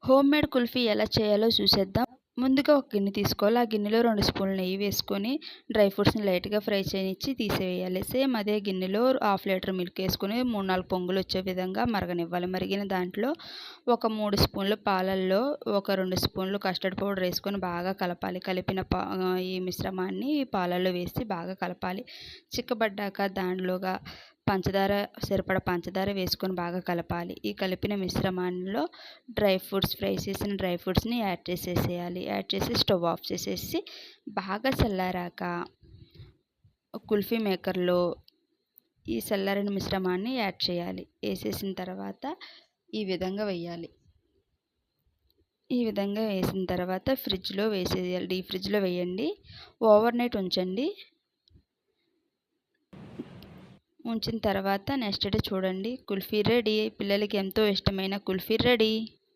Homemade kulfi ఎలా చేయాలో చూసేద్దాం. ముందుగా ఒక గిన్నె తీసుకోవాలి. ఆ గిన్నెలో 2 స్పూన్ల నెయ్యి వేసుకొని డ్రై ఫ్రూట్స్‌ని లైట్‌గా ఫ్రై చేయనిచ్చి తీసివేయాలి. సేమ్ అదే గిన్నెలో హాఫ్ లీటర్ మిల్క్ ఏసుకొని 3, 4 పొంగులొచ్చే విధంగా మరగనివ్వాలి. మరిగిన దాంట్లో ఒక 3 స్పూన్లు పాలల్లో ఒక 2 స్పూన్లు కస్టర్డ్ పౌడర్ ఏసుకొని బాగా కలపాలి. కలిపిన ఈ మిశ్రమాన్ని పాలల్లో వేసి బాగా కలపాలి. చిక్కబడ్డాక దానిలోగా సరిపడా పంచదార వేసుకొని బాగా కలపాలి. ఈ కలిపిన మిశ్రమాల్లో ఫ్రై చేసిన డ్రై ఫ్రూట్స్‌ని యాడ్ చేసేసేయాలి. యాడ్ చేసి స్టవ్ ఆఫ్ చేసేసి బాగా చల్లారాక కుల్ఫీ మేకర్‌లో ఈ చల్లారిన మిశ్రమాన్ని యాడ్ చేయాలి. ఏసేసిన తర్వాత ఈ విధంగా వేయాలి. ఈ విధంగా వేసిన తర్వాత ఫ్రిడ్జ్‌లో వేసేయాలి. డీప్ ఫ్రిడ్జ్‌లో వేయండి. ఓవర్ నైట్ ఉంచండి. ఉంచిన తర్వాత నెక్స్ట్ డే చూడండి కుల్ఫీ రెడీ. పిల్లలకి ఎంతో ఇష్టమైన కుల్ఫీ రెడీ.